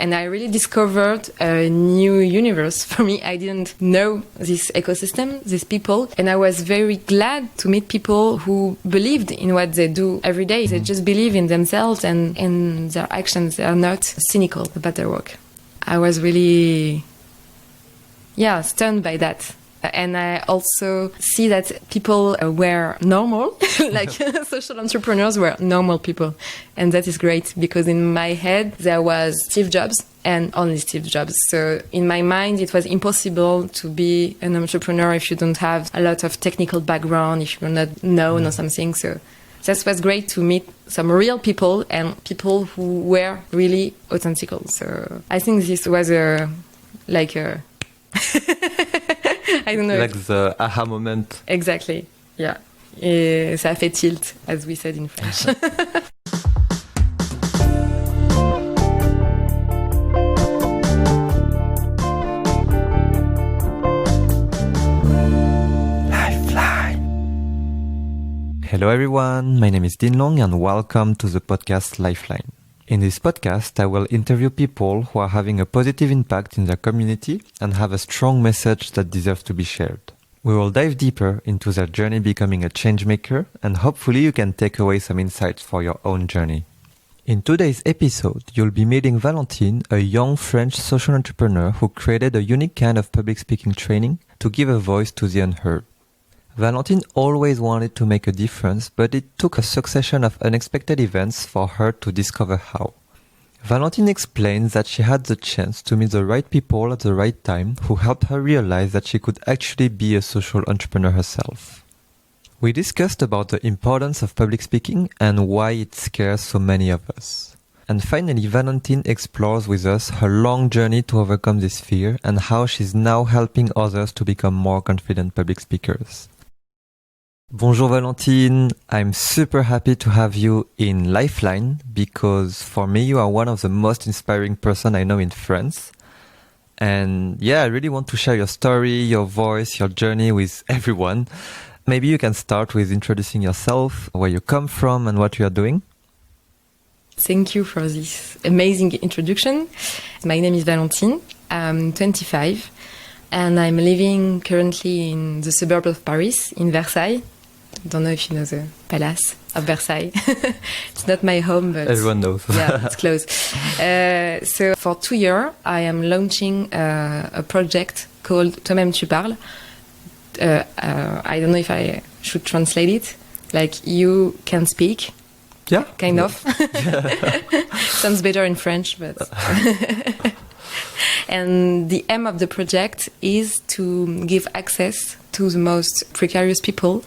And I really discovered a new universe for me. I didn't know this ecosystem, these people. And I was very glad to meet people who believed in what they do every day. They just believe in themselves and in their actions. They are not cynical about their work. I was really, stunned by that. And I also see that people were normal, like social entrepreneurs were normal people. And that is great because in my head, there was Steve Jobs and only Steve Jobs. So in my mind, it was impossible to be an entrepreneur if you don't have a lot of technical background, if you're not known or something. So that was great to meet some real people and people who were really authentic. So I think this was I don't know. Like the aha moment. Exactly, yeah. Et ça a fait tilt, as we said in French. Hello everyone, my name is Din Long and welcome to the podcast Lifeline. In this podcast, I will interview people who are having a positive impact in their community and have a strong message that deserves to be shared. We will dive deeper into their journey becoming a change maker, and hopefully you can take away some insights for your own journey. In today's episode, you'll be meeting Valentine, a young French social entrepreneur who created a unique kind of public speaking training to give a voice to the unheard. Valentine always wanted to make a difference, but it took a succession of unexpected events for her to discover how. Valentine explains that she had the chance to meet the right people at the right time who helped her realize that she could actually be a social entrepreneur herself. We discussed about the importance of public speaking and why it scares so many of us. And finally, Valentine explores with us her long journey to overcome this fear and how she's now helping others to become more confident public speakers. Bonjour Valentine, I'm super happy to have you in Lifeline because for me you are one of the most inspiring person I know in France. And I really want to share your story, your voice, your journey with everyone. Maybe you can start with introducing yourself, where you come from and what you are doing. Thank you for this amazing introduction. My name is Valentine, I'm 25 and I'm living currently in the suburb of Paris, in Versailles. Don't know if you know the Palace of Versailles. It's not my home, but everyone knows. Yeah, it's close. So for 2 years, I am launching a project called Toi-même tu parles. I don't know if I should translate it. Like you can speak. Yeah. Kind of. Sounds better in French, but... And the aim of the project is to give access to the most precarious people,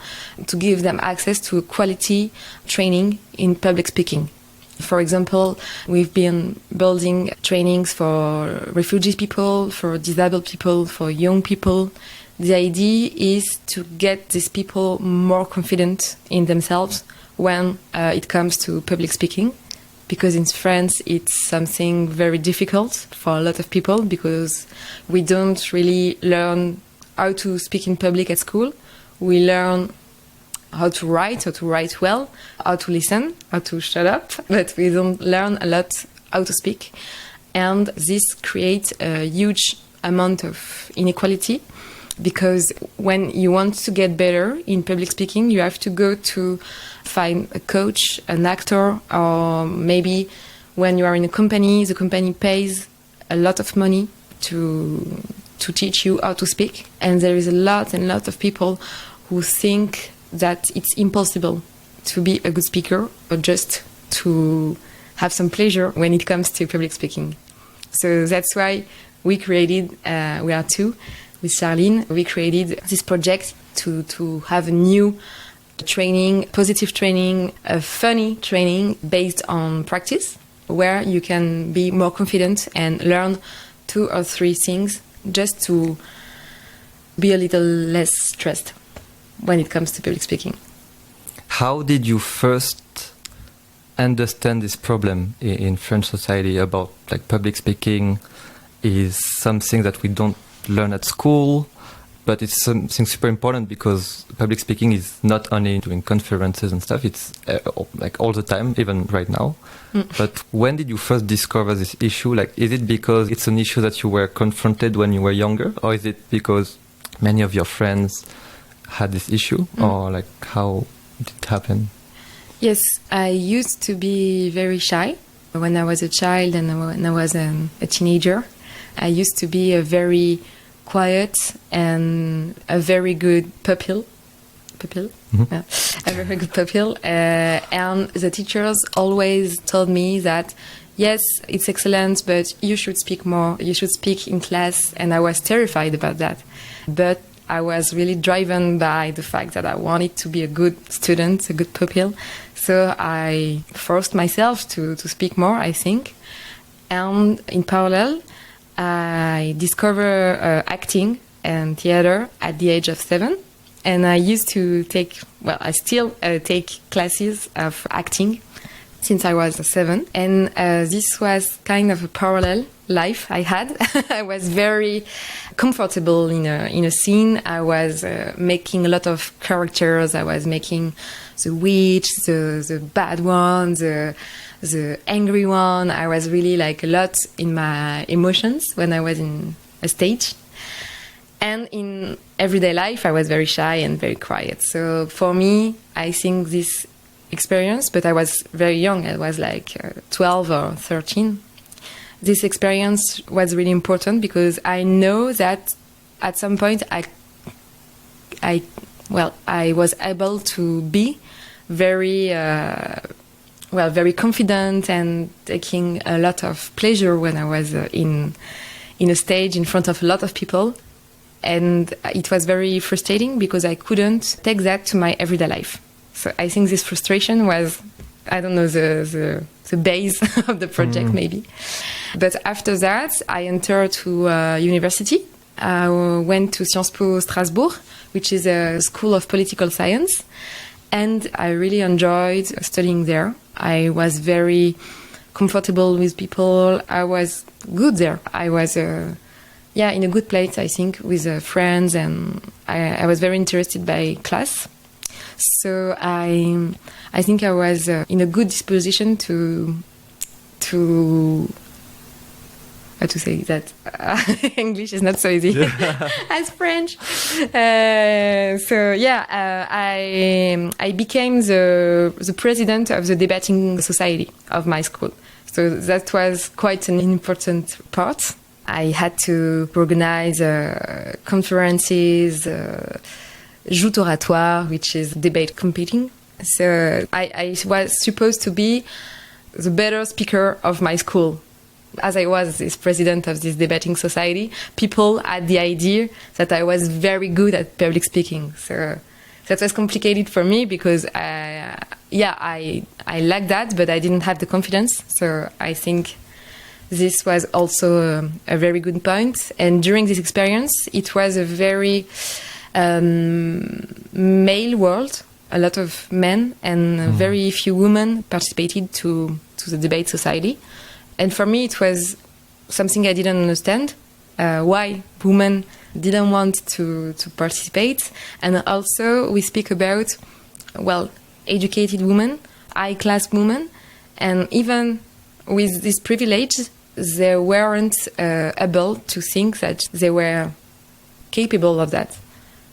to give them access to quality training in public speaking. For example, we've been building trainings for refugee people, for disabled people, for young people. The idea is to get these people more confident in themselves when it comes to public speaking. Because in France, it's something very difficult for a lot of people because we don't really learn how to speak in public at school. We learn how to write well, how to listen, how to shut up, but we don't learn a lot how to speak. And this creates a huge amount of inequality because when you want to get better in public speaking, you have to go to find a coach, an actor, or maybe when you are in a company, the company pays a lot of money to teach you how to speak. And there is a lot of people who think that it's impossible to be a good speaker or just to have some pleasure when it comes to public speaking. So that's why we created, we are two, with Charlene, we created this project to have a new training, positive training, a funny training based on practice, where you can be more confident and learn 2 or 3 things just to be a little less stressed when it comes to public speaking. How did you first understand this problem in French society about like public speaking is something that we don't learn at school? but it's something super important because public speaking is not only doing conferences and stuff, it's like all the time, even right now. But when did you first discover this issue? Like, is it because it's an issue that you were confronted when you were younger, or is it because many of your friends had this issue, or like how did it happen? Yes, I used to be very shy when I was a child and when I was a teenager. I used to be a very quiet and a very good pupil. Yeah, a very good pupil. And the teachers always told me that, yes, it's excellent, but you should speak more. You should speak in class. And I was terrified about that. But I was really driven by the fact that I wanted to be a good student, a good pupil. So I forced myself to speak more, I think. And in parallel, I discovered acting and theater at the age of 7. And I used to take, well, I still take classes of acting since I was 7. And this was kind of a parallel life I had. I was very comfortable in a scene. I was making a lot of characters. I was making the witch, the bad one, the angry one. I was really like a lot in my emotions when I was in a stage. And in everyday life, I was very shy and very quiet. So for me, I think this experience, but I was very young. I was like 12 or 13. This experience was really important because I know that at some point I was able to be very very confident and taking a lot of pleasure when I was in a stage in front of a lot of people. And it was very frustrating because I couldn't take that to my everyday life. So I think this frustration was, I don't know, the base of the project maybe. But after that, I entered to university. I went to Sciences Po Strasbourg, which is a school of political science. And I really enjoyed studying there. I was very comfortable with people. I was good there. I was in a good place, I think, with friends, and I was very interested by class. So I think I was in a good disposition to how to say that English is not so easy as French. I became the president of the debating society of my school. So that was quite an important part. I had to organize conferences, joutes oratoires, which is debate competing. So I was supposed to be the better speaker of my school. As I was this president of this debating society, people had the idea that I was very good at public speaking. So that was complicated for me because I liked that, but I didn't have the confidence. So I think this was also a very good point. And during this experience, it was a very male world. A lot of men and very few women participated to the debate society. And for me, it was something I didn't understand, why women didn't want to participate. And also, we speak about, educated women, high-class women, and even with this privilege, they weren't able to think that they were capable of that.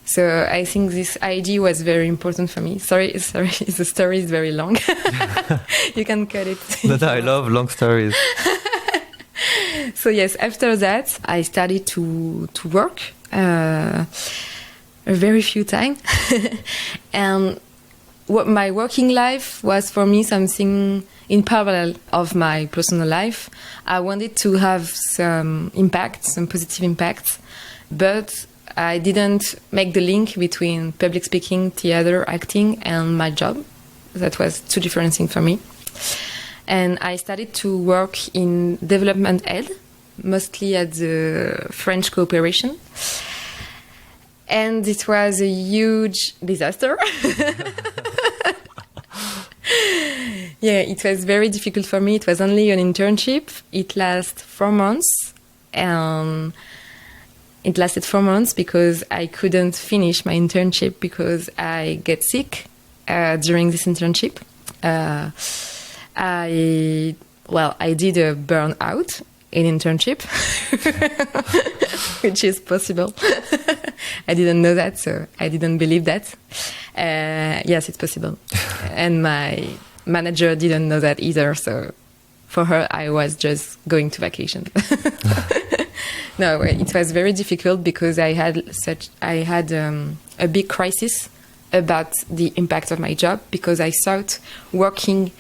So I think this idea was very important for me. Sorry, the story is very long. You can cut it. But I love long stories. So yes, after that, I started to work a very few times. And my working life was for me something in parallel of my personal life. I wanted to have some impact, some positive impact, but I didn't make the link between public speaking, theater, acting, and my job. That was two different things for me. And I started to work in development aid, mostly at the French cooperation. And it was a huge disaster. It was very difficult for me. It was only an internship. It lasted 4 months. And It lasted 4 months because I couldn't finish my internship because I get sick during this internship. I did a burnout in internship, which is possible. I didn't know that, so I didn't believe that. Yes, it's possible. And my manager didn't know that either, so for her, I was just going to vacation. No, it was very difficult because I had a big crisis about the impact of my job, because I thought working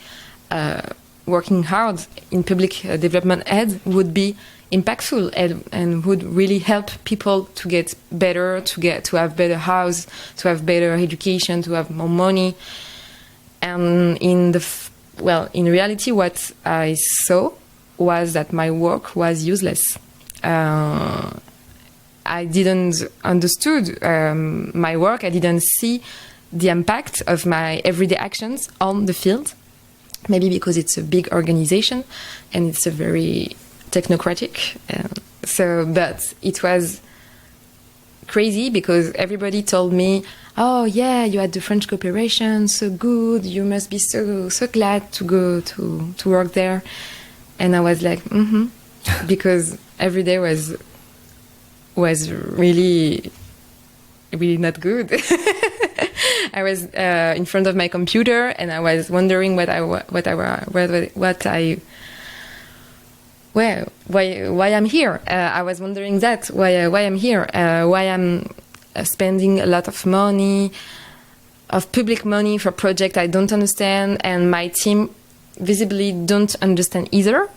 hard in public development ed would be impactful and would really help people to get better, to have better house, to have better education, to have more money. And in reality, what I saw was that my work was useless. I didn't understood my work. I didn't see the impact of my everyday actions on the field. Maybe because it's a big organization and it's a very technocratic. But it was crazy because everybody told me, "Oh yeah, you had the French cooperation, so good. You must be so glad to go to work there." And I was like, because every day was really not good. I was in front of my computer and I was wondering why I'm here. I was wondering that why I'm here, why I'm spending a lot of money, of public money for a project I don't understand, and my team visibly don't understand either.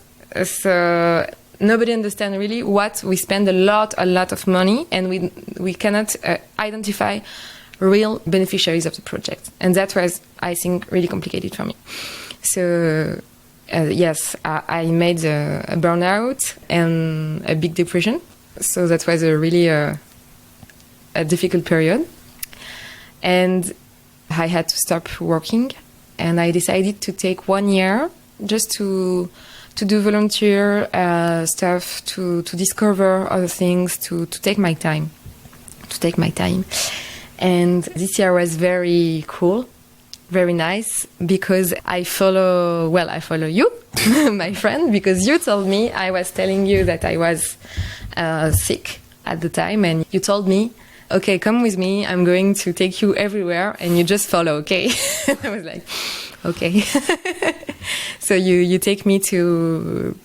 So nobody understands really what we spend a lot of money, and we cannot identify real beneficiaries of the project. And that was, I think, really complicated for me. So yes, I made a burnout and a big depression. So that was a really a difficult period. And I had to stop working, and I decided to take 1 year just to do volunteer stuff, to discover other things, to take my time. And this year was very cool, very nice, because I follow you, my friend, because you told me, I was telling you that I was sick at the time, and you told me, "Okay, come with me, I'm going to take you everywhere, and you just follow, okay?" I was like, okay. So you take me to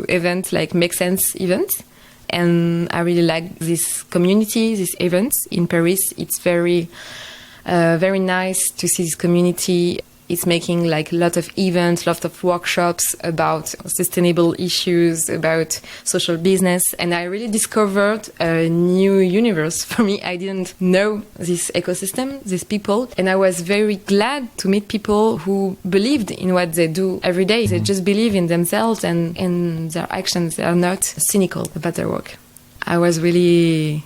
events like Make Sense events. And I really like this community, these events in Paris. It's very, very nice to see this community. It's making like a lot of events, a lot of workshops about sustainable issues, about social business. And I really discovered a new universe for me. I didn't know this ecosystem, these people. And I was very glad to meet people who believed in what they do every day. They just believe in themselves and in their actions. They are not cynical about their work. I was really,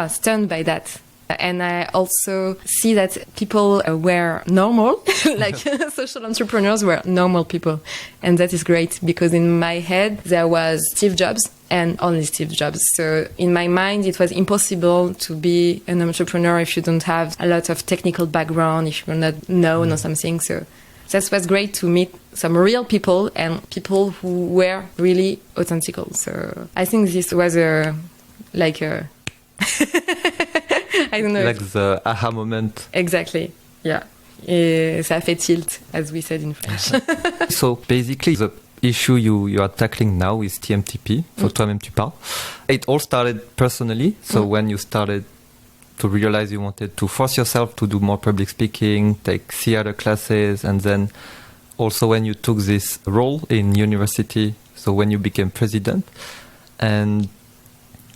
stunned by that. And I also see that people were normal, like social entrepreneurs were normal people. And that is great, because in my head there was Steve Jobs and only Steve Jobs. So in my mind it was impossible to be an entrepreneur if you don't have a lot of technical background, if you're not known or something. So that was great to meet some real people and people who were really authentic. So I think this was I don't know. Like the aha moment. Exactly, yeah. Ça fait tilt, as we said in French. So basically, the issue you are tackling now is TMTP, so Toi-même tu parles. It all started personally, so when you started to realize you wanted to force yourself to do more public speaking, take theater classes, and then also when you took this role in university, so when you became president. And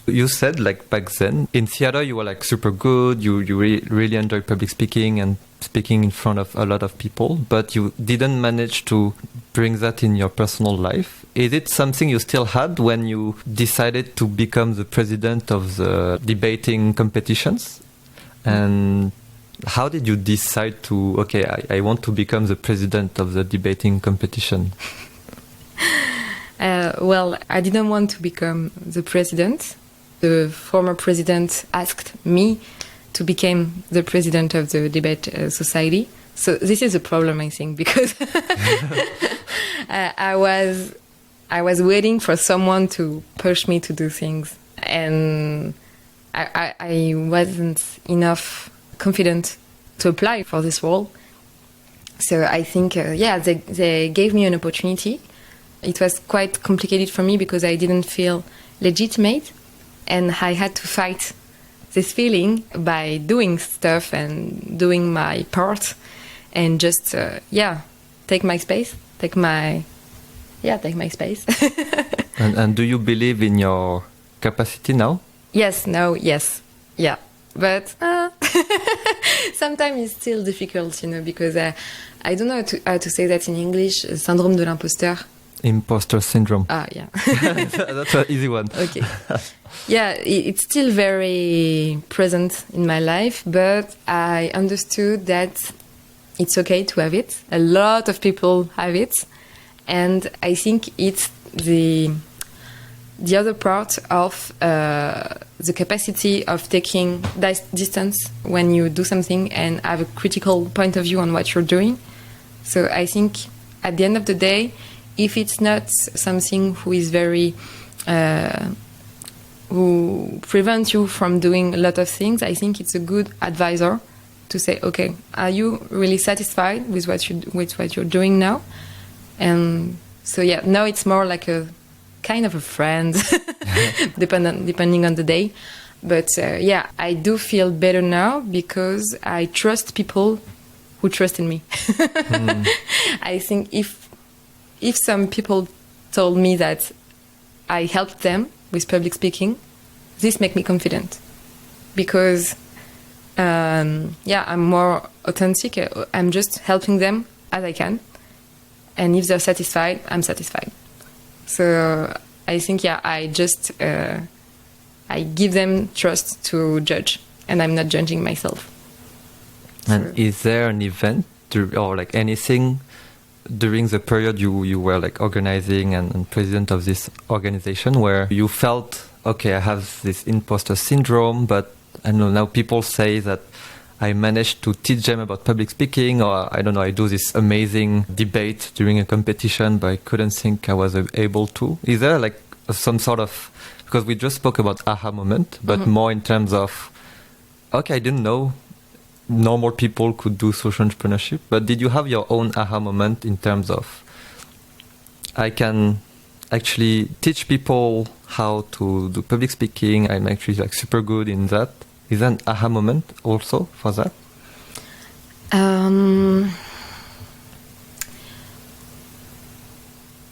you said, like, back then, in theater, you were, like, super good, you really enjoyed public speaking and speaking in front of a lot of people, but you didn't manage to bring that in your personal life. Is it something you still had when you decided to become the president of the debating competitions? And how did you decide to, okay, I want to become the president of the debating competition? Well, I didn't want to become the president. The former president asked me to become the president of the debate society. So this is a problem, I think, because I was waiting for someone to push me to do things, and I wasn't enough confident to apply for this role. So I think, they gave me an opportunity. It was quite complicated for me because I didn't feel legitimate, and I had to fight this feeling by doing stuff and doing my part, and just take my space. Take my space. And do you believe in your capacity now? Yes, no, yes, yeah. But sometimes it's still difficult, because I don't know how to say that in English. Syndrome de l'imposteur. Imposter syndrome. Ah, yeah. That's an easy one. Okay. Yeah, it's still very present in my life, but I understood that it's okay to have it. A lot of people have it. And I think it's the other part of the capacity of taking distance when you do something and have a critical point of view on what you're doing. So I think at the end of the day, if it's not something who is very who prevents you from doing a lot of things, I think it's a good advisor to say, okay, are you really satisfied with what you're doing now? And so now it's more like a kind of a friend, depending on the day. But I do feel better now because I trust people who trust in me. I think if some people told me that I helped them with public speaking, this makes me confident because I'm more authentic. I'm just helping them as I can, and if they're satisfied, I'm satisfied. So I think I just I give them trust to judge, and I'm not judging myself. And is there an event or like anything during the period you were like organizing and president of this organization where you felt, okay, I have this imposter syndrome, but I don't know, now people say that I managed to teach them about public speaking, or I don't know, I do this amazing debate during a competition, but I couldn't think I was able to. Is there like some sort of, because we just spoke about aha moment, but more in terms of, okay, I didn't know normal people could do social entrepreneurship, but did you have your own aha moment in terms of, I can actually teach people how to do public speaking, I'm actually like super good in that? Is that an aha moment also for that?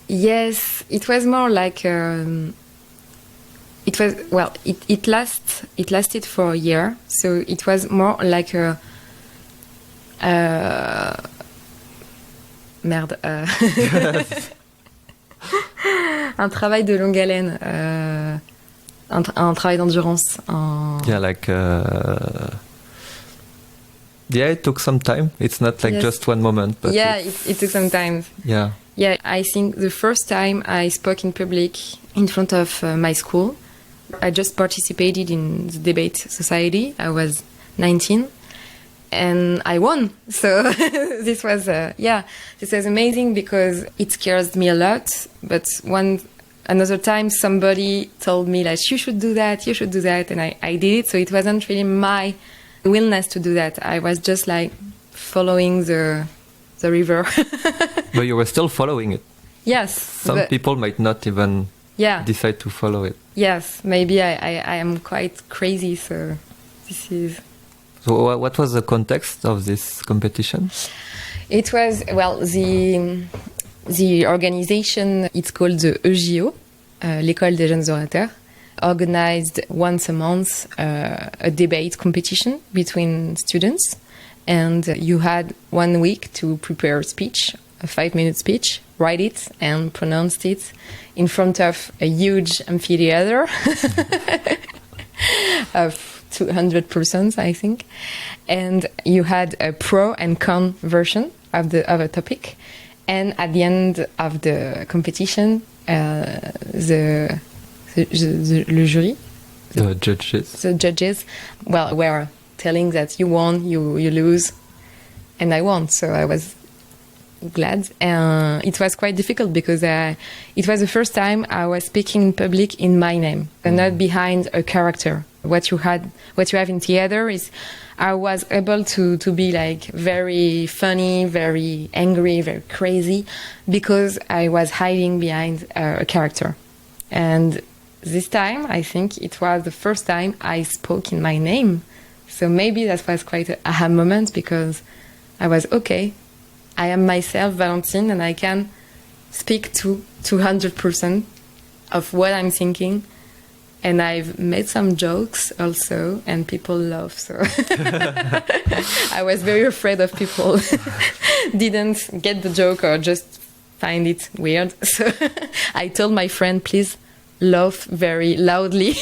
Yes, it was more like it lasted for a year, so it was more like un travail de longue haleine, un travail d'endurance. It took some time. It's not like just one moment. But it took some time. Yeah. Yeah, I think the first time I spoke in public in front of my school, I just participated in the debate society. I was 19 and I won. So this was amazing because it scares me a lot. But another time somebody told me like, you should do that, and I did it. So it wasn't really my willingness to do that. I was just like following the river. But you were still following it. Yes. Some people might not even decide to follow it. Yes, maybe I am quite crazy, so this is... So what was the context of this competition? It was, the organization, it's called the EJO, l'École des Jeunes Orateurs, organized once a month a debate competition between students. And you had 1 week to prepare a speech, a 5-minute speech, write it and pronounce it in front of a huge amphitheater of 200 persons, I think. And you had a pro and con version of a topic. And at the end of the competition, le jury, the judges. The judges, well, were telling that you won, you lose, and I won. So I was glad. It was quite difficult because it was the first time I was speaking in public in my name and not behind a character. What you have in theater is I was able to be like very funny, very angry, very crazy because I was hiding behind a character. And this time, I think it was the first time I spoke in my name. So maybe that was quite an aha moment because I was okay. I am myself, Valentine, and I can speak to 200% of what I'm thinking. And I've made some jokes also, and people love. So I was very afraid of people didn't get the joke or just find it weird. So I told my friend, please laugh very loudly.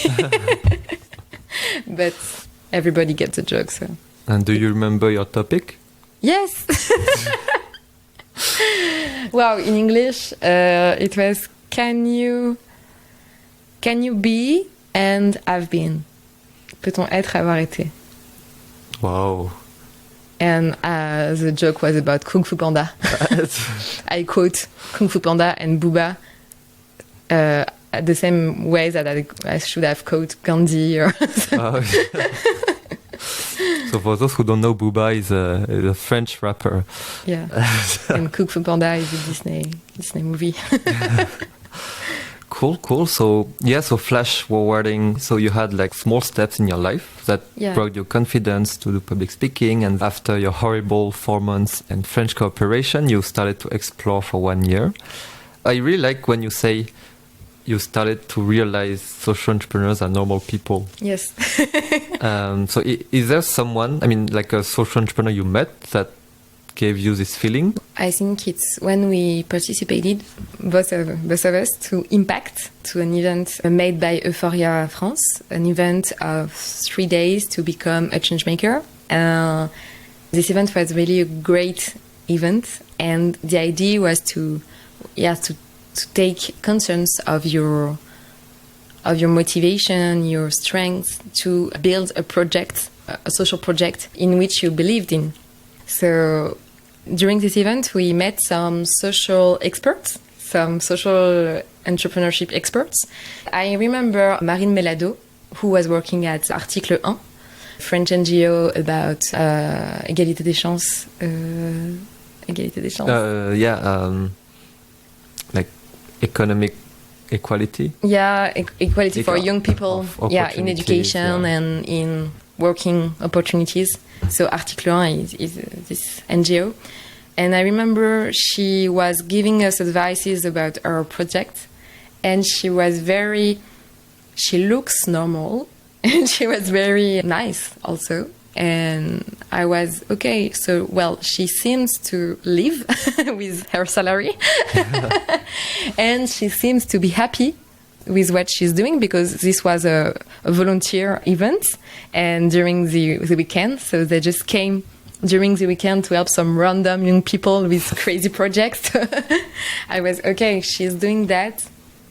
But everybody gets the joke. So. And do you remember your topic? Yes. Wow, in English, it was can you be and have been? Peut-on être, avoir été? Wow. And the joke was about Kung Fu Panda. I quote Kung Fu Panda and Booba the same way that I should have quoted Gandhi. Or So for those who don't know, Booba is a French rapper. Yeah, and Kung Fu Panda is a Disney movie. Cool. So flash forwarding. So you had like small steps in your life that brought your confidence to do public speaking. And after your horrible 4 months in French cooperation, you started to explore for 1 year. I really like when you say you started to realize social entrepreneurs are normal people. Yes. So is there someone, I mean, like a social entrepreneur you met that gave you this feeling? I think it's when we participated, both of us, to Impact, to an event made by Euphoria France, an event of 3 days to become a change maker. This event was really a great event, and the idea was to take conscience of your motivation, your strength, to build a project, a social project in which you believed in. So during this event, we met some social experts, some social entrepreneurship experts. I remember Marine Melado, who was working at Article 1, French NGO about égalité des chances. Like economic equality. Yeah, equality for young people. In education and in working opportunities. So Article 1 is this NGO. And I remember she was giving us advices about our project. And she looks normal. And she was very nice also. And I was, okay, so, well, she seems to live with her salary. And she seems to be happy with what she's doing because this was a volunteer event and during the weekend. So they just came during the weekend to help some random young people with crazy projects. I was, okay, she's doing that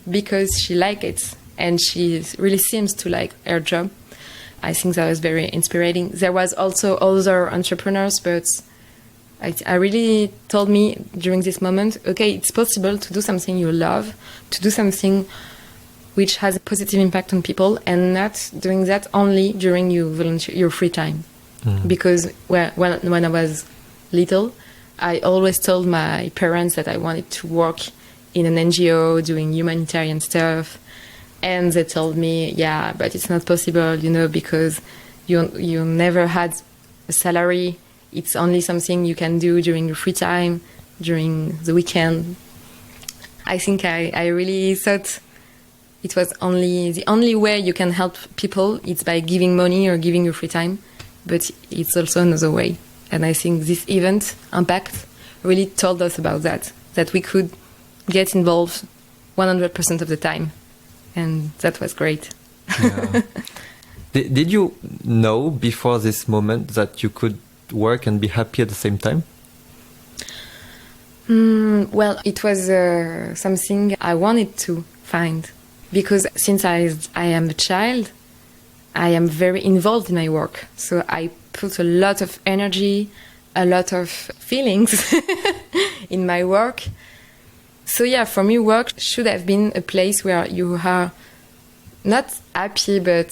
because she likes it. And she really seems to like her job. I think that was very inspiring. There was also other entrepreneurs, but I really told me during this moment, okay, it's possible to do something you love, to do something which has a positive impact on people, and not doing that only during your free time. Because when I was little, I always told my parents that I wanted to work in an NGO doing humanitarian stuff. And they told me, yeah, but it's not possible, because you never had a salary. It's only something you can do during your free time, during the weekend. I think I really thought it was the only way you can help people. It's by giving money or giving your free time, but it's also another way. And I think this event, Impact, really told us about that we could get involved 100% of the time. And that was great. Yeah. Did you know before this moment that you could work and be happy at the same time? Well, it was something I wanted to find because since I am a child, I am very involved in my work. So I put a lot of energy, a lot of feelings in my work. So yeah, for me, work should have been a place where you are not happy, but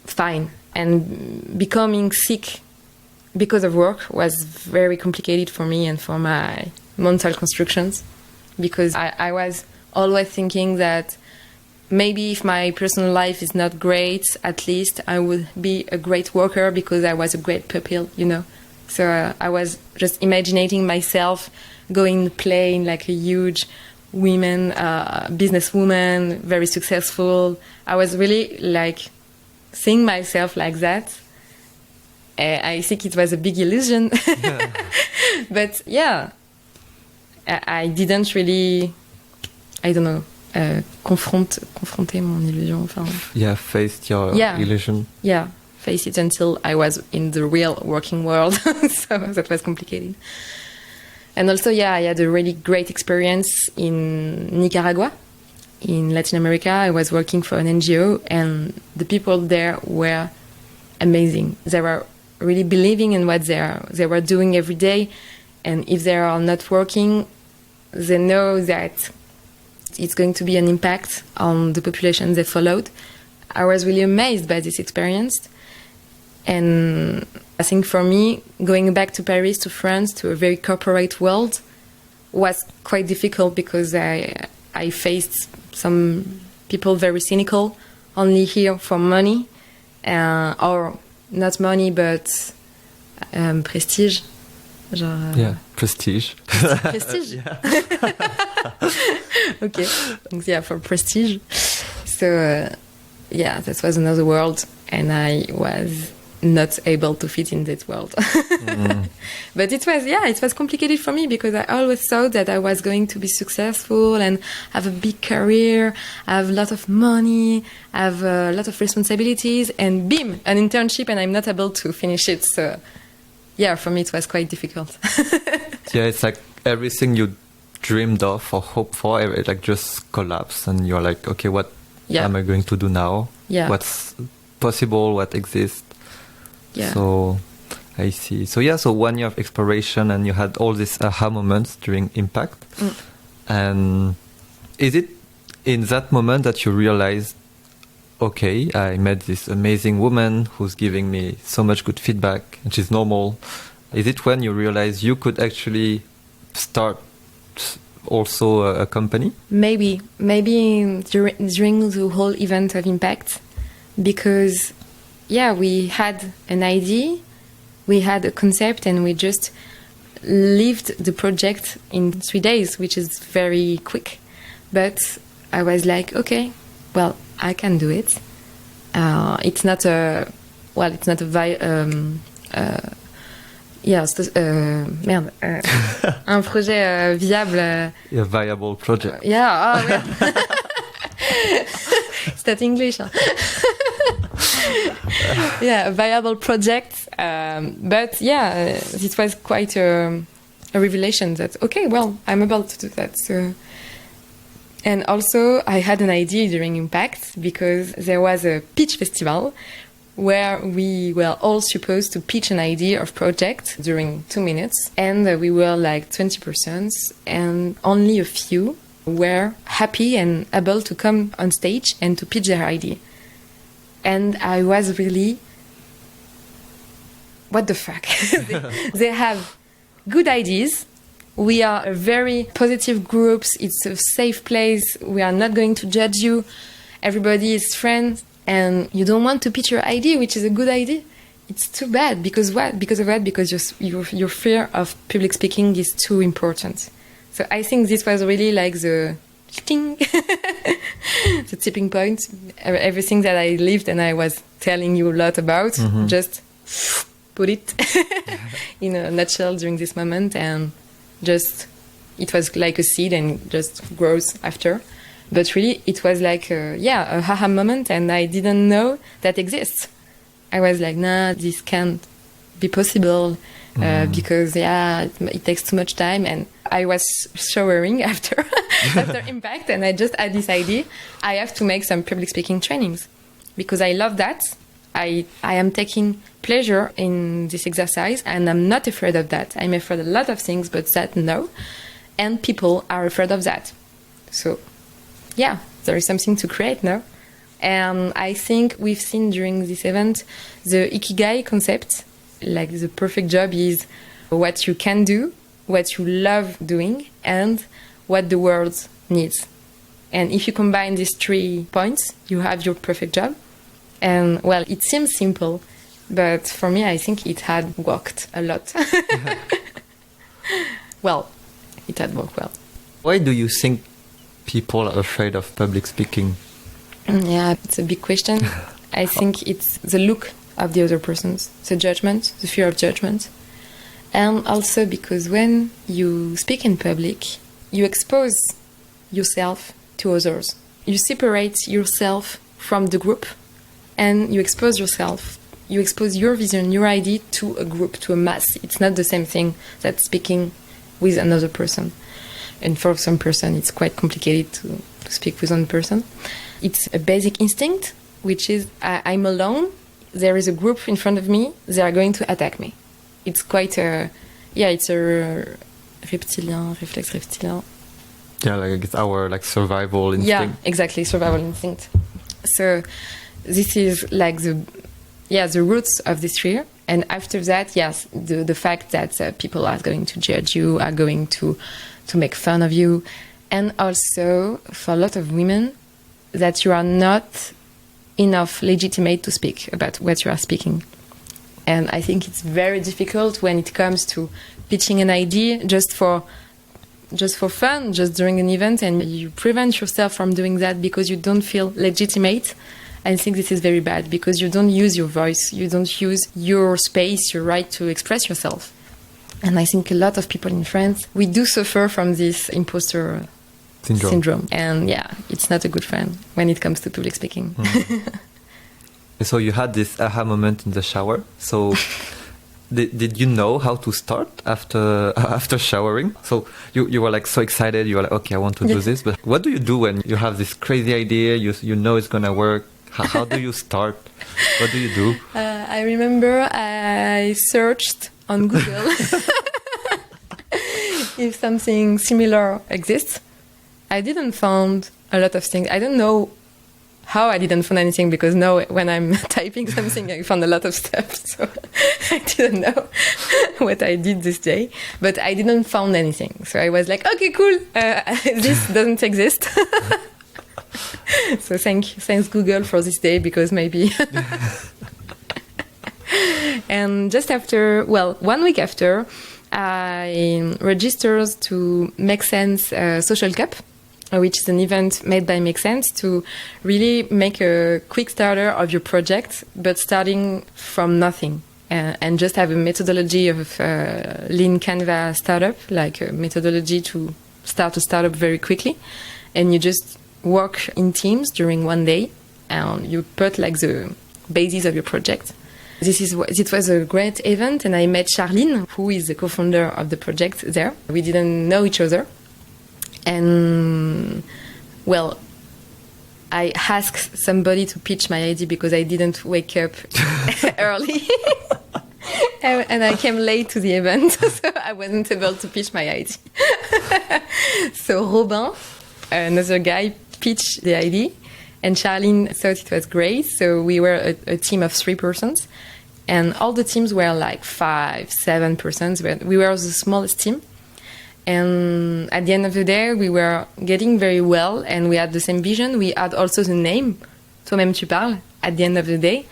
fine. And becoming sick because of work was very complicated for me and for my mental constructions, because I was always thinking that maybe if my personal life is not great, at least I would be a great worker because I was a great pupil, you know. So I was just imagining myself going play in like a huge businesswoman, very successful. I was really like seeing myself like that. I think it was a big illusion. Yeah. But yeah, I didn't really, I don't know, confronter mon illusion. Enfin, yeah, faced your illusion. Yeah, face it until I was in the real working world. So that was complicated. And also, yeah, I had a really great experience in Nicaragua, in Latin America. I was working for an NGO, and the people there were amazing. They were really believing in what they were doing every day, and if they are not working, they know that it's going to be an impact on the population they followed. I was really amazed by this experience, and I think for me, going back to Paris, to France, to a very corporate world was quite difficult because I faced some people very cynical, only here for money, or not money, but prestige. Genre, yeah, prestige. Prestige. Okay. Yeah, for prestige. So, yeah, that was another world, and I was not able to fit in that world. But it was complicated for me because I always thought that I was going to be successful and have a big career, have a lot of money, have a lot of responsibilities, and boom, an internship, and I'm not able to finish it. So yeah, for me it was quite difficult. Yeah, it's like everything you dreamed of or hoped for, it like just collapsed, and you're like, okay, what am I going to do now? Yeah. What's possible? What exists? Yeah. So I see. So yeah, so 1 year of exploration, and you had all these aha moments during Impact. And is it in that moment that you realized, okay, I met this amazing woman who's giving me so much good feedback, and she's normal? Is it when you realized you could actually start also a company? Maybe during the whole event of Impact, because yeah, we had an idea, we had a concept, and we just lived the project in 3 days, which is very quick. But I was like, okay, well, I can do it. It's not a un projet viable. A viable project. Yeah. Oh, yeah. It's not English. Huh? Yeah, a viable project. But yeah, it was quite a revelation that, okay, well, I'm able to do that. So. And also, I had an idea during Impact because there was a pitch festival where we were all supposed to pitch an idea of project during 2 minutes. And we were like 20 persons, and only a few were happy and able to come on stage and to pitch their idea. And I was really, what the fuck? They have good ideas. We are a very positive group. It's a safe place. We are not going to judge you. Everybody is friends. And you don't want to pitch your idea, which is a good idea. It's too bad. Because what? Because of what? Because your fear of public speaking is too important. So I think this was really like the ting, the tipping point. Everything that I lived and I was telling you a lot about, just put it in a nutshell during this moment, and just it was like a seed and just grows after. But really, it was like a aha moment, and I didn't know that exists. I was like, nah, this can't be possible. because it takes too much time. And I was showering after Impact, and I just had this idea. I have to make some public speaking trainings because I love that. I am taking pleasure in this exercise, and I'm not afraid of that. I'm afraid of a lot of things, but that no. And people are afraid of that. So, yeah, there is something to create now. And I think we've seen during this event the Ikigai concept, like the perfect job is what you can do, what you love doing, and what the world needs. And if you combine these 3 points, you have your perfect job. And, well, it seems simple, but for me, I think it had worked a lot. Well, it had worked well. Why do you think people are afraid of public speaking? Yeah, it's a big question. I think it's the look of the other persons, the judgment, the fear of judgment. And also because when you speak in public, you expose yourself to others. You separate yourself from the group and you expose yourself. You expose your vision, your idea to a group, to a mass. It's not the same thing that speaking with another person. And for some person, it's quite complicated to speak with one person. It's a basic instinct, which is I'm alone. There is a group in front of me. They are going to attack me. It's quite it's a reflex reptilien. Yeah, like it's our survival instinct. Yeah, exactly, survival instinct. So this is like the roots of this fear. And after that, yes, the fact that people are going to judge you, are going to make fun of you. And also, for a lot of women, that you are not enough legitimate to speak about what you are speaking. And I think it's very difficult when it comes to pitching an idea just for fun, just during an event, and you prevent yourself from doing that because you don't feel legitimate. I think this is very bad because you don't use your voice, you don't use your space, your right to express yourself. And I think a lot of people in France, we do suffer from this imposter syndrome. And it's not a good friend when it comes to public speaking. Mm. So you had this aha moment in the shower. So did you know how to start after showering? So you were so excited, you were like, okay, I want to do this. But what do you do when you have this crazy idea, you know it's going to work? How do you start? What do you do? I remember I searched on Google if something similar exists. I didn't find a lot of things. I don't know how I didn't find anything because now when I'm typing something, I found a lot of stuff. So I didn't know what I did this day, but I didn't find anything. So I was like, okay, cool. This doesn't exist. So thanks Google for this day because maybe. And just after, 1 week after, I registered to Make Sense Social Cup, which is an event made by Make Sense to really make a quick starter of your project, but starting from nothing. And just have a methodology of lean Canva startup, like a methodology to start a startup very quickly. And you just work in teams during 1 day, and you put the basis of your project. It was a great event, and I met Charline, who is the co-founder of the project there. We didn't know each other. And, I asked somebody to pitch my idea because I didn't wake up early. And I came late to the event, so I wasn't able to pitch my idea. So Robin, another guy, pitched the idea, and Charline thought it was great. So we were a team of 3 persons, and all the teams were 5-7 persons. We were the smallest team. And at the end of the day, we were getting very well, and we had the same vision. We had also the name, Toi-même tu parles, at the end of the day.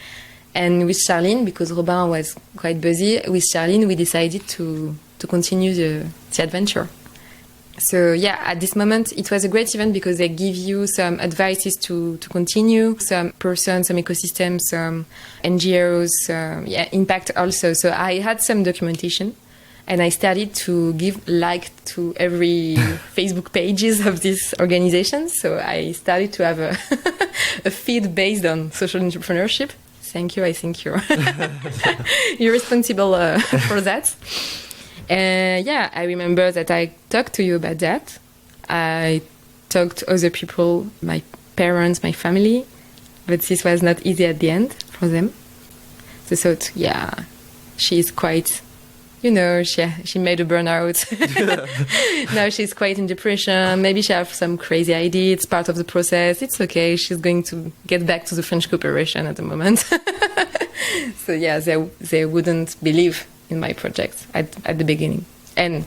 And with Charline, because Robin was quite busy, with Charline, we decided to continue the adventure. So at this moment, it was a great event because they give you some advices to continue, some persons, some ecosystems, some NGOs, impact also. So I had some documentation, and I started to give to every Facebook pages of this organization. So I started to have a feed based on social entrepreneurship. Thank you. I think you're responsible for that. I remember that I talked to you about that. I talked to other people, my parents, my family, but this was not easy at the end for them. So I thought, she's quite, she made a burnout. Now she's quite in depression. Maybe she has some crazy idea. It's part of the process. It's okay. She's going to get back to the French cooperation at the moment. So they wouldn't believe in my project at the beginning. And,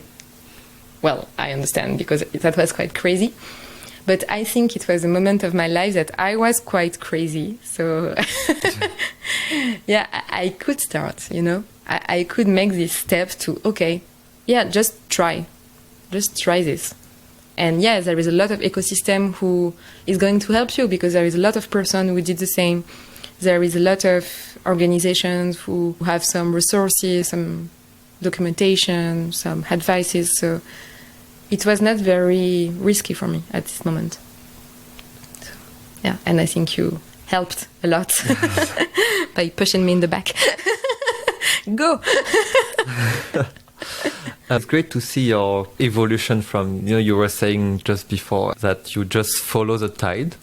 well, I understand because that was quite crazy. But I think it was a moment of my life that I was quite crazy. So, I could start, I could make this step to, just try. Just try this. And there is a lot of ecosystem who is going to help you because there is a lot of person who did the same. There is a lot of organizations who have some resources, some documentation, some advices. So it was not very risky for me at this moment. So, and I think you helped a lot by pushing me in the back. Go! It's great to see your evolution from, you were saying just before that you just follow the tide,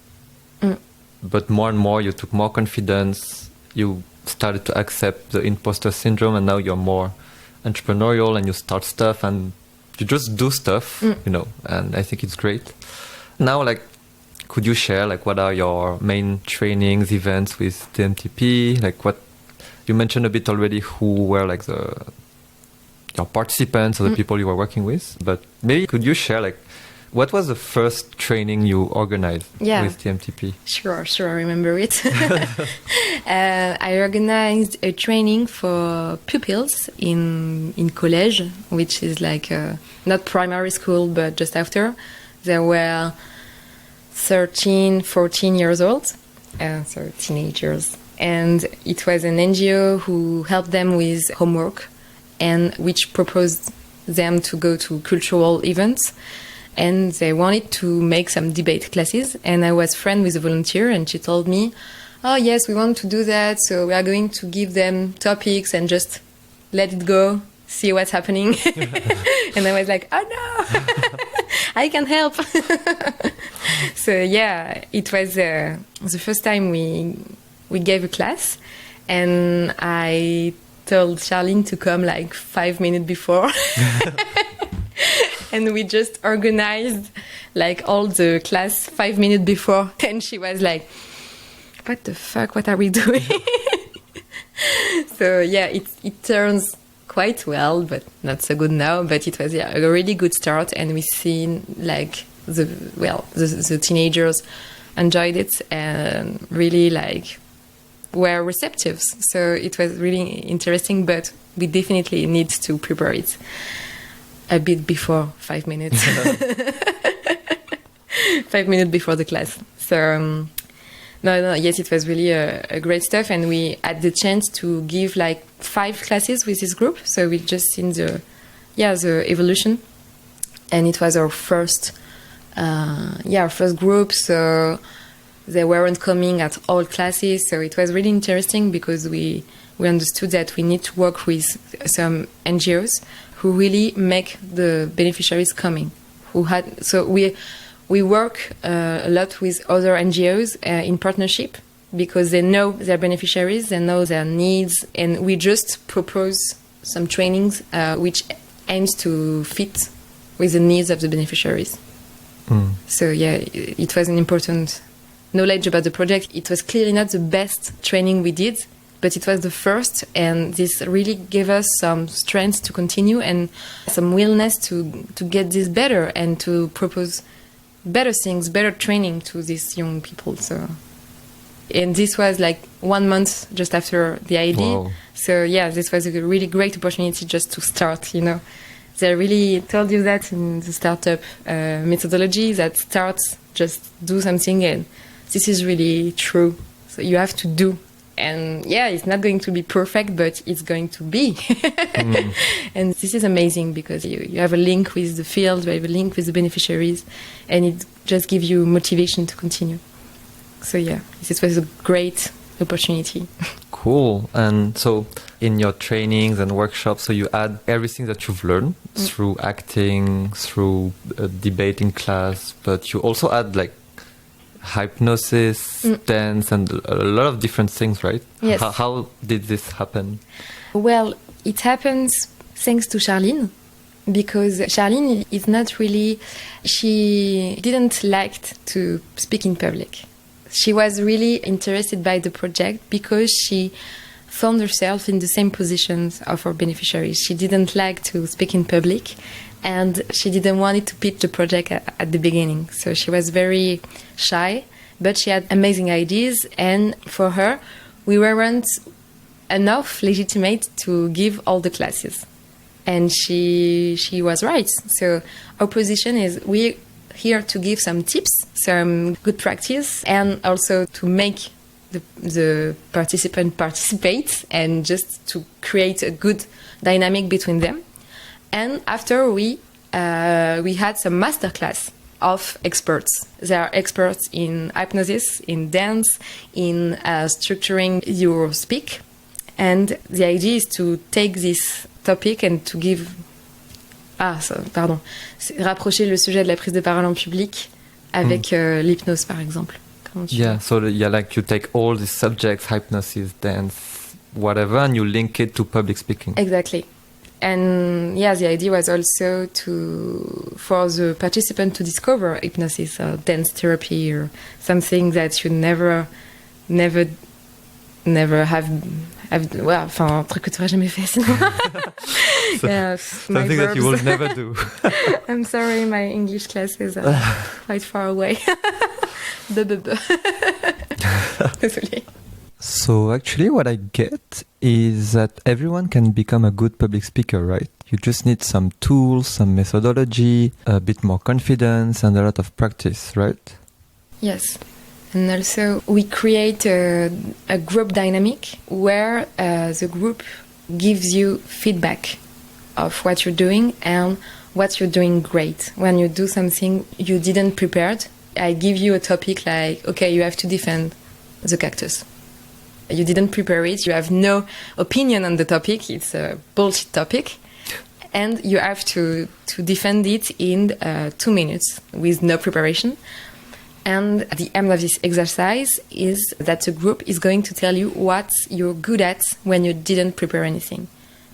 but more and more you took more confidence, you started to accept the imposter syndrome, and now you're more entrepreneurial and you start stuff and you just do stuff, and I think it's great. Now, could you share, what are your main trainings, events with the MTP? What you mentioned a bit already who were your participants or the people you were working with, but maybe could you share what was the first training you organized with the MTP? Sure, I remember it. I organized a training for pupils in college, which is not primary school, but just after. They were 13, 14 years old, so teenagers. And it was an NGO who helped them with homework and which proposed them to go to cultural events. And they wanted to make some debate classes. And I was friend with a volunteer and she told me, oh yes, we want to do that. So we are going to give them topics and just let it go, see what's happening. And I was like, oh no, I can help. So it was the first time we gave a class. And I told Charlene to come 5 minutes before. And we just organized all the class 5 minutes before. And she was like, what the fuck, what are we doing? So it turns quite well, but not so good now. But it was a really good start. And we seen the teenagers enjoyed it and really were receptive. So it was really interesting, but we definitely need to prepare it a bit before 5 minutes. 5 minutes before the class. So, yes, it was really a great stuff. And we had the chance to give 5 classes with this group. So we just seen the evolution. And it was our first group. So they weren't coming at all classes. So it was really interesting because we understood that we need to work with some NGOs who really make the beneficiaries coming. We work a lot with other NGOs in partnership because they know their beneficiaries, they know their needs, and we just propose some trainings which aims to fit with the needs of the beneficiaries. So it was an important knowledge about the project. It was clearly not the best training we did, but it was the first, and this really gave us some strength to continue and some willingness to get this better and to propose better things, better training to these young people. So, and this was 1 month just after the idea. Wow. So this was a really great opportunity just to start. They really told you that in the startup methodology that starts just do something, and this is really true. So you have to do. And it's not going to be perfect, but it's going to be. And this is amazing because you have a link with the field, you have a link with the beneficiaries, and it just gives you motivation to continue. So this was a great opportunity. Cool. And so in your trainings and workshops, so you add everything that you've learned through acting, through debating class, but you also add like hypnosis, dance, and a lot of different things, right? Yes. How did this happen? Well, it happens thanks to Charline, because Charline is not really, she didn't like to speak in public. She was really interested by the project because she found herself in the same positions of her beneficiaries. She didn't like to speak in public, and she didn't want to pitch the project at the beginning. So she was very shy, but she had amazing ideas, and for her, we weren't enough legitimate to give all the classes. And she was right. So our position is we're here to give some tips, some good practice, and also to make the participant participate and just to create a good dynamic between them. And after we had some masterclass of experts. They are experts in hypnosis, in dance, in structuring your speak. And the idea is to take this topic and to give... rapprocher le sujet de la prise de parole en public avec l'hypnose, par exemple. Yeah, so like you take all these subjects, hypnosis, dance, whatever, and you link it to public speaking. Exactly. And yeah, the idea was also for the participant to discover hypnosis or dance therapy or something that you never have well, enfin, un truc que tu n'aurais jamais fait sinon. Yeah, something that you will never do. I'm sorry, my English classes are quite far away. Désolée. So actually what I get is that everyone can become a good public speaker, right? You just need some tools, some methodology, a bit more confidence and a lot of practice, right? Yes. And also we create a group dynamic where the group gives you feedback of what you're doing and what you're doing great. When you do something you didn't prepare, I give you a topic like, okay, you have to defend the cactus. You didn't prepare it, you have no opinion on the topic, it's a bullshit topic, and you have to defend it in 2 minutes with no preparation. And the aim of this exercise is that the group is going to tell you what you're good at when you didn't prepare anything.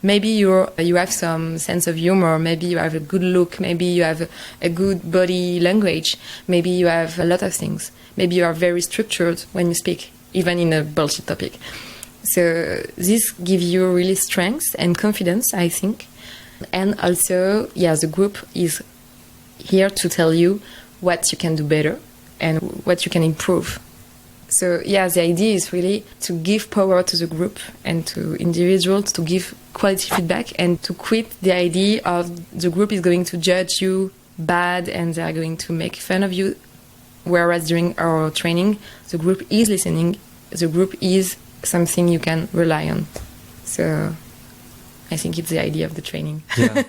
Maybe you have some sense of humor, maybe you have a good look, maybe you have a good body language, maybe you have a lot of things. Maybe you are very structured when you speak, even in a bullshit topic. So this gives you really strength and confidence, I think. And also, yeah, the group is here to tell you what you can do better and what you can improve. So yeah, the idea is really to give power to the group and to individuals, to give quality feedback and to quit the idea of the group is going to judge you bad and they are going to make fun of you. Whereas during our training, the group is listening, the group is something you can rely on. So I think it's the idea of the training. Yeah,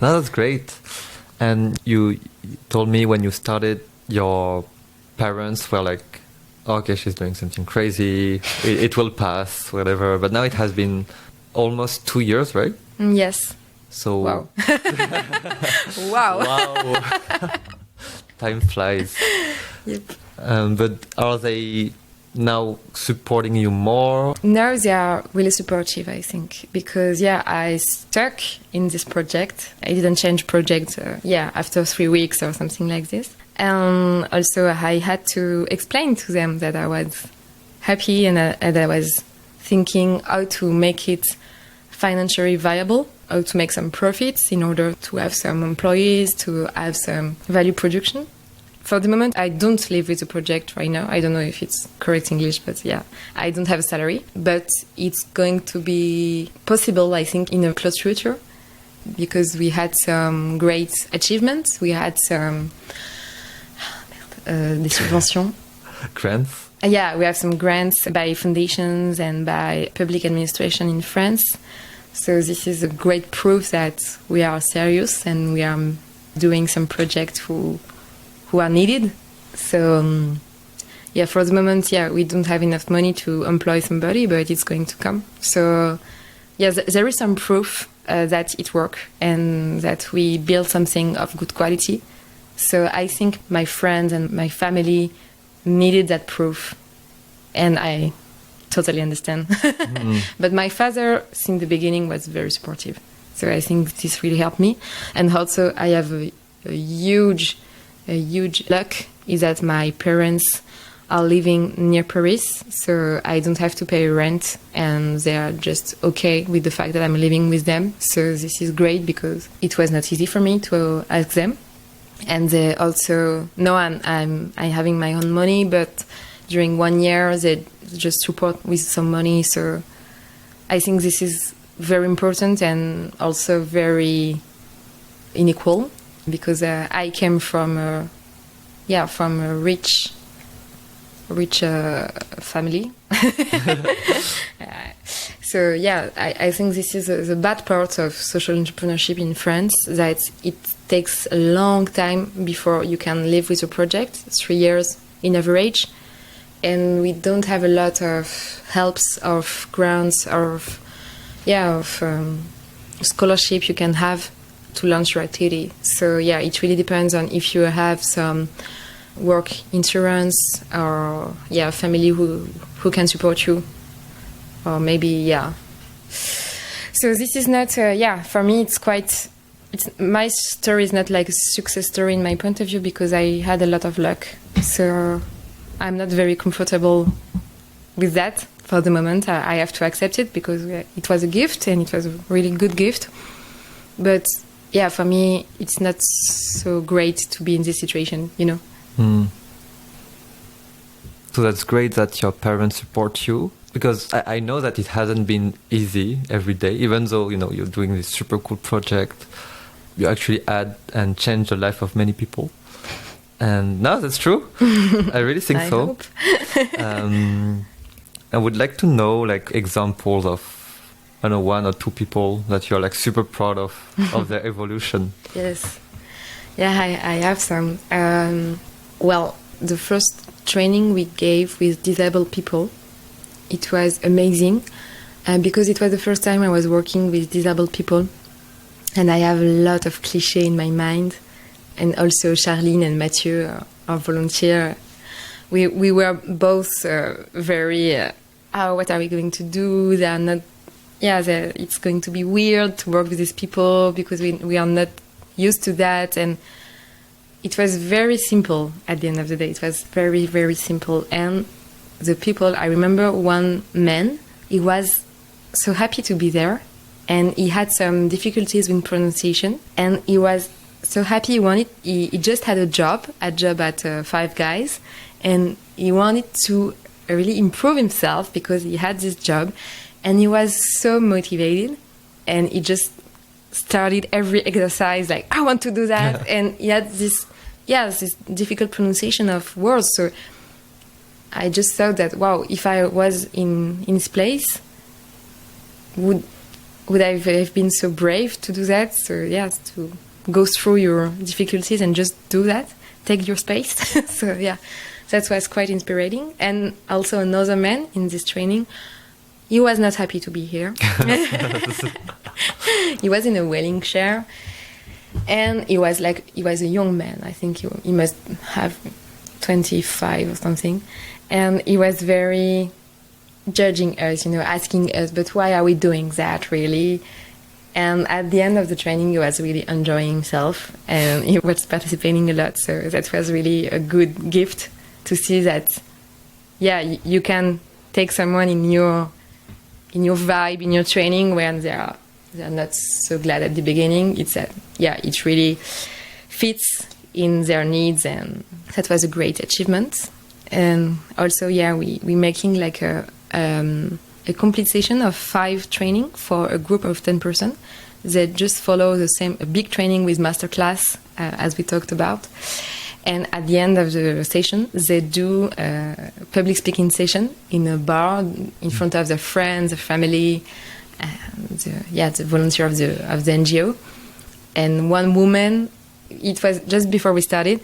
no, that's great. And you told me when you started, your parents were like, okay, she's doing something crazy, it will pass, whatever. But now it has been almost 2 years, right? Yes. So wow. Wow. Time flies. Yep. But are they now supporting you more? No, they are really supportive, I think, because yeah, I stuck in this project. I didn't change project, after 3 weeks or something like this. And also I had to explain to them that I was happy and that I was thinking how to make it financially viable, how to make some profits in order to have some employees, to have some value production. For the moment, I don't live with the project right now. I don't know if it's correct English, but yeah, I don't have a salary. But it's going to be possible, I think, in a close future because we had some great achievements. We had some des subventions. Grants? Yeah, we have some grants by foundations and by public administration in France. So this is a great proof that we are serious and we are doing some projects who are needed. So yeah, for the moment, yeah, we don't have enough money to employ somebody, but it's going to come. So yeah, there is some proof that it works and that we build something of good quality. So I think my friends and my family needed that proof, and I totally understand. But my father, since the beginning, was very supportive. So I think this really helped me. And also, I have a huge luck is that my parents are living near Paris, so I don't have to pay rent, and they are just okay with the fact that I'm living with them. So this is great because it was not easy for me to ask them. And they also know I'm having my own money, but during 1 year they just support with some money. So I think this is very important and also very unequal, because I came from a rich family. So yeah, I think this is the bad part of social entrepreneurship in France, that it takes a long time before you can live with a project, 3 years in average, and we don't have a lot of helps, of grants, of scholarship you can have to launch your activity. So yeah, it really depends on if you have some work insurance or a family who can support you, or maybe so this is not for me my story is not like a success story in my point of view, because I had a lot of luck. So I'm not very comfortable with that for the moment. I have to accept it because it was a gift, and it was a really good gift. But yeah, for me it's not so great to be in this situation, you know. So that's great that your parents support you, because I know that it hasn't been easy every day, even though, you know, you're doing this super cool project. You actually add and change the life of many people. And no, that's true. I really think I so. hope. I would like to know like examples of, I don't know, 1 or 2 people that you're like super proud of their evolution. Yes. Yeah, I have some. Well, the first training we gave with disabled people, it was amazing, because it was the first time I was working with disabled people, and I have a lot of cliché in my mind, and also Charline and Mathieu, our volunteer, we were both very, what are we going to do? They are not, it's going to be weird to work with these people because we are not used to that, and it was very simple at the end of the day. It was very, very simple. And the people, I remember one man, he was so happy to be there, and he had some difficulties with pronunciation, and he was so happy. He just had a job at Five Guys, and he wanted to really improve himself because he had this job, and he was so motivated, and he just started every exercise like, I want to do that. And he had this difficult pronunciation of words. So I just thought that, wow, if I was in his place, would I have been so brave to do that? So to go through your difficulties and just do that, take your space. So that was quite inspiring. And also another man in this training, he was not happy to be here. He was in a wheeling chair, and he was a young man. I think he must have 25 or something, and he was very judging us, asking us, but why are we doing that really? And at the end of the training, he was really enjoying himself, and he was participating a lot. So that was really a good gift to see that, you can take someone in your vibe, in your training, when they're not so glad at the beginning. It's that, it really fits in their needs, and that was a great achievement. And also, we making like a complete session of 5 training for a group of 10 persons. They just follow a big training with masterclass, as we talked about. And at the end of the session, they do a public speaking session in a bar in front of their friends, their family, the volunteer of the NGO. And one woman, it was just before we started,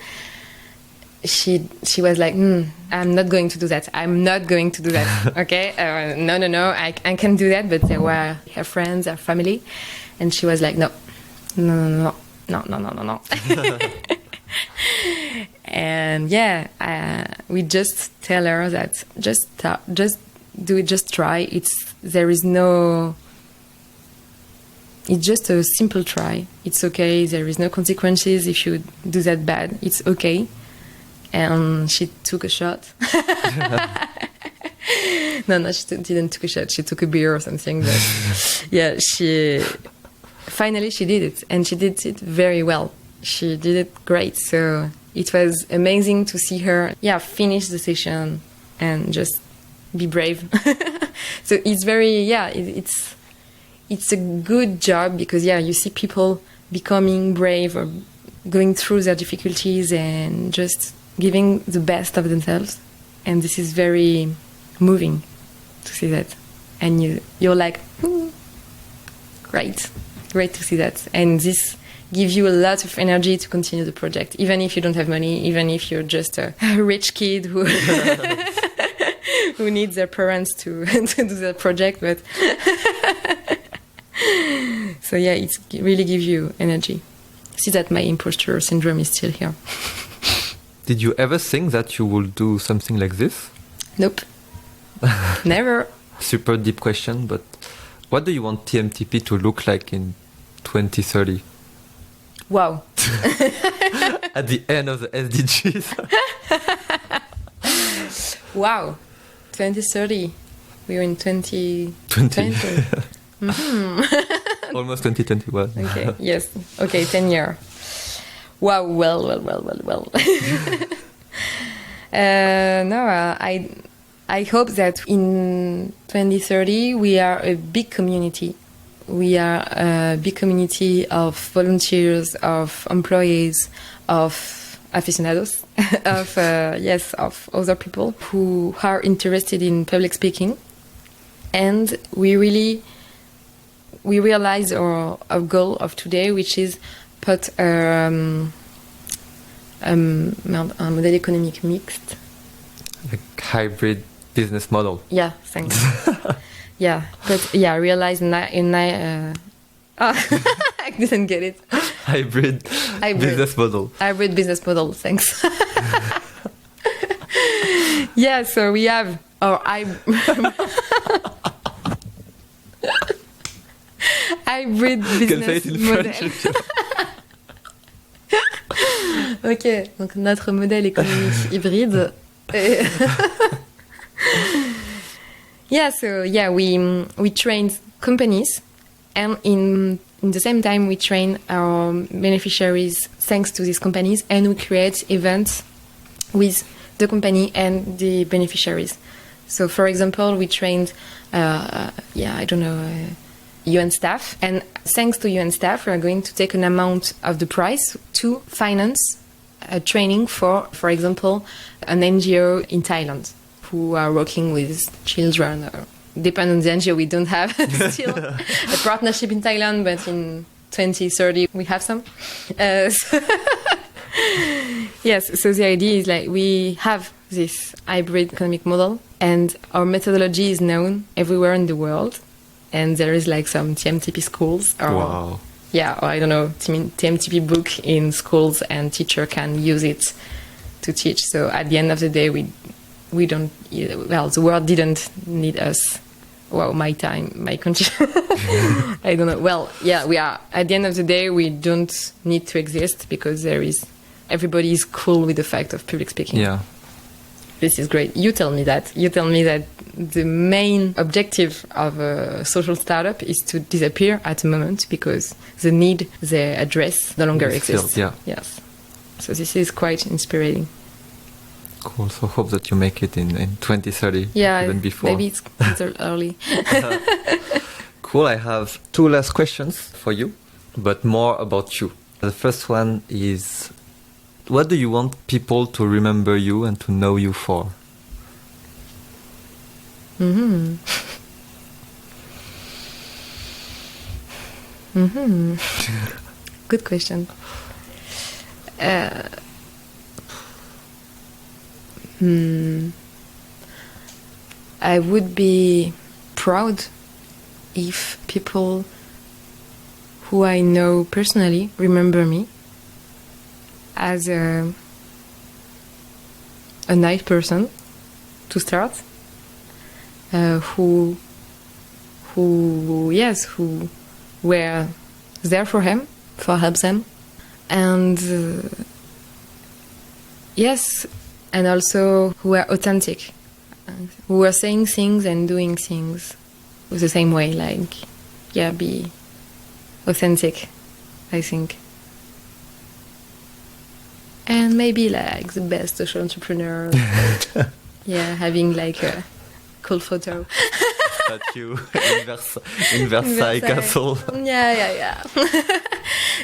she was like, I'm not going to do that. I'm not going to do that. Okay, no, I can do that. But there were her friends, her family, and she was like, no. And we just tell her that just do it, just try. It's just a simple try. It's okay. There is no consequences if you do that bad. It's okay. And she took a shot. No, she didn't take a shot. She took a beer or something. But yeah, finally she did it, and she did it very well. She did it great. So it was amazing to see her, finish the session and just be brave. So it's very, it's a good job because, you see people becoming brave or going through their difficulties and just giving the best of themselves. And this is very moving to see that. And you're like, great to see that. And this gives you a lot of energy to continue the project, even if you don't have money, even if you're just a rich kid who who needs their parents to do the project. But so it really gives you energy. See that my imposter syndrome is still here. Did you ever think that you would do something like this? Nope. Never. Super deep question, but what do you want TMTP to look like in 2030? Wow. At the end of the SDGs. Wow. 2030. We're in 2020. Mm-hmm. Almost 2021. Okay, yes. Okay, 10 years. Wow, well. I hope that in 2030 we are a big community. We are a big community of volunteers, of employees, of aficionados, of other people who are interested in public speaking. And we realize our goal of today, which is put un modèle économique mixte. Like hybrid business model. Yeah, thanks. Realize I didn't get it. Hybrid business model. Hybrid business model, thanks. So we have our hybrid business model. Ok, donc notre modèle économique hybride. We train companies, and in the same time we train our beneficiaries thanks to these companies, and we create events with the company and the beneficiaries. So, for example, we trained, UN staff, and thanks to UN staff, we are going to take an amount of the price to finance a training for example, an NGO in Thailand who are working with children. Depending on the NGO, we don't have still a partnership in Thailand, but in 2030 we have some. So the idea is like we have this hybrid economic model, and our methodology is known everywhere in the world. And there is like some TMTP schools, or I don't know, TMTP book in schools, and teacher can use it to teach. So at the end of the day, we don't. The world didn't need us. Wow, my time, my country. I don't know. We are. At the end of the day, we don't need to exist because everybody is cool with the fact of public speaking. Yeah. This is great. You tell me that. The main objective of a social startup is to disappear at the moment because the need they address no longer exists. Yes. So this is quite inspiring. Cool. So hope that you make it in 2030. Yeah, even before. Maybe it's early. Cool. I have 2 last questions for you, but more about you. The first one is, what do you want people to remember you and to know you for? Mm-hmm. Mm-hmm. Good question. I would be proud if people who I know personally remember me as a nice person to start, who were there for him, for help them, and and also who were authentic, who were saying things and doing things the same way, be authentic, I think. And maybe the best social entrepreneur. Having a cool photo. Statue in Versailles Castle. Yeah.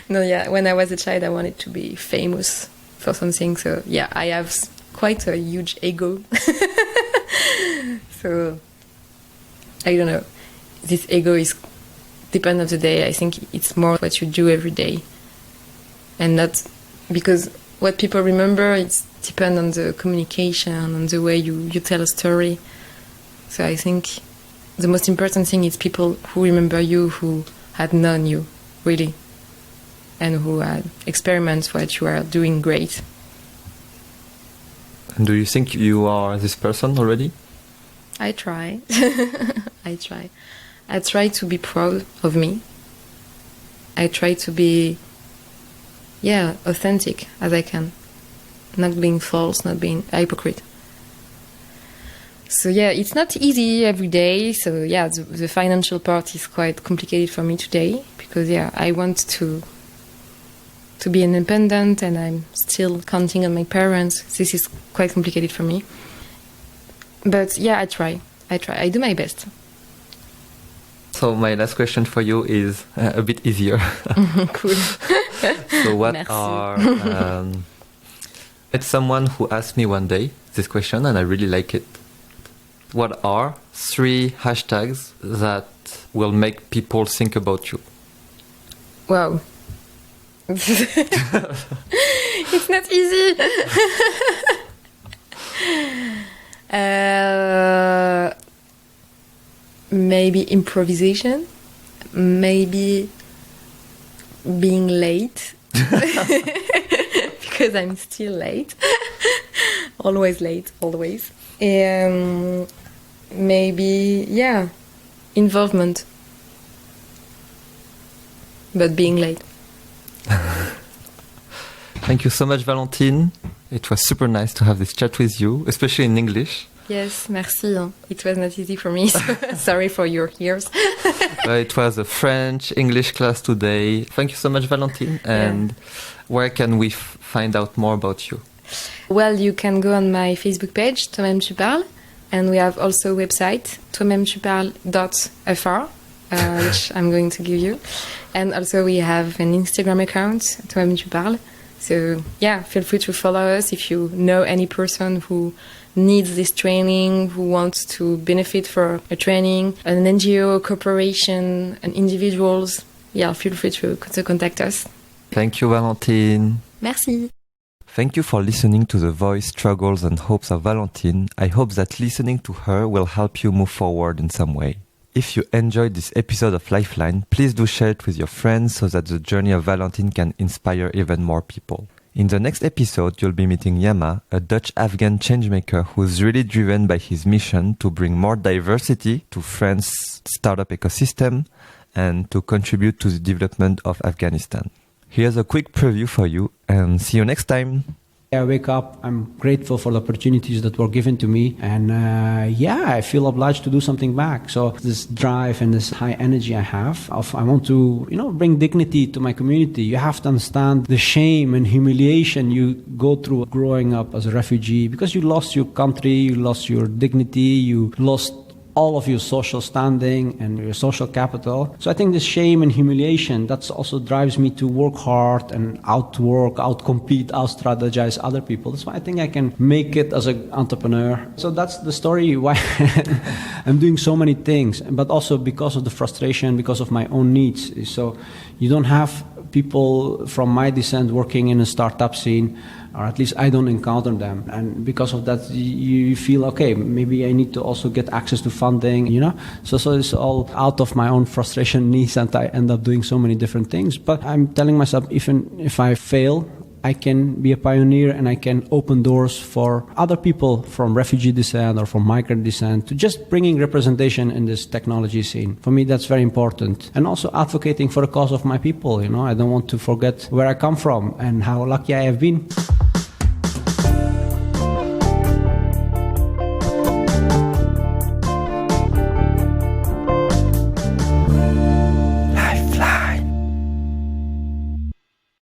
When I was a child, I wanted to be famous for something. So I have quite a huge ego. So I don't know. This ego is depend of the day. I think it's more what you do every day, and not because what people remember. It's depend on the communication, on the way you tell a story. So I think the most important thing is people who remember you, who had known you really, and who had experienced what you are doing great. And do you think you are this person already? I try. I try to be proud of me. I try to be, authentic as I can. Not being false, not being hypocrite. So it's not easy every day. So the financial part is quite complicated for me today because I want to be independent and I'm still counting on my parents. This is quite complicated for me. But I try. I do my best. So my last question for you is a bit easier. Cool. So what Merci. are... it's someone who asked me one day this question and I really like it. What are 3 hashtags that will make people think about you? Wow. It's not easy. Maybe improvisation, maybe being late, because I'm still late, always late, always. Maybe, involvement, but being late. Thank you so much, Valentine. It was super nice to have this chat with you, especially in English. Yes, merci. It was not easy for me, so sorry for your ears. It was a French-English class today. Thank you so much, Valentine. And where can we find out more about you? Well, you can go on my Facebook page, Toi-même tu parles, and we have also a website, toimaimetuparles.fr, which I'm going to give you. And also we have an Instagram account, Toi-même tu parles. So feel free to follow us if you know any person who needs this training, who wants to benefit for a training, an NGO, a corporation, and individuals. Feel free to contact us. Thank you, Valentine. Merci. Thank you for listening to the voice, struggles and hopes of Valentine. I hope that listening to her will help you move forward in some way. If you enjoyed this episode of Lifeline, please do share it with your friends so that the journey of Valentine can inspire even more people. In the next episode, you'll be meeting Yama, a Dutch-Afghan changemaker who's really driven by his mission to bring more diversity to France's startup ecosystem and to contribute to the development of Afghanistan. Here's a quick preview for you and see you next time. I wake up, I'm grateful for the opportunities that were given to me, and I feel obliged to do something back. So this drive and this high energy I have, I want to, bring dignity to my community. You have to understand the shame and humiliation you go through growing up as a refugee, because you lost your country, you lost your dignity, you lost all of your social standing and your social capital. So I think this shame and humiliation, that's also drives me to work hard and outwork, outcompete, outstrategize other people. That's why I think I can make it as an entrepreneur. So that's the story why I'm doing so many things, but also because of the frustration, because of my own needs. So you don't have people from my descent working in a startup scene or at least I don't encounter them. And because of that, you feel, okay, maybe I need to also get access to funding, So it's all out of my own frustration needs, and I end up doing so many different things. But I'm telling myself, even if I fail, I can be a pioneer and I can open doors for other people from refugee descent or from migrant descent to just bringing representation in this technology scene. For me, that's very important. And also advocating for the cause of my people. I don't want to forget where I come from and how lucky I have been.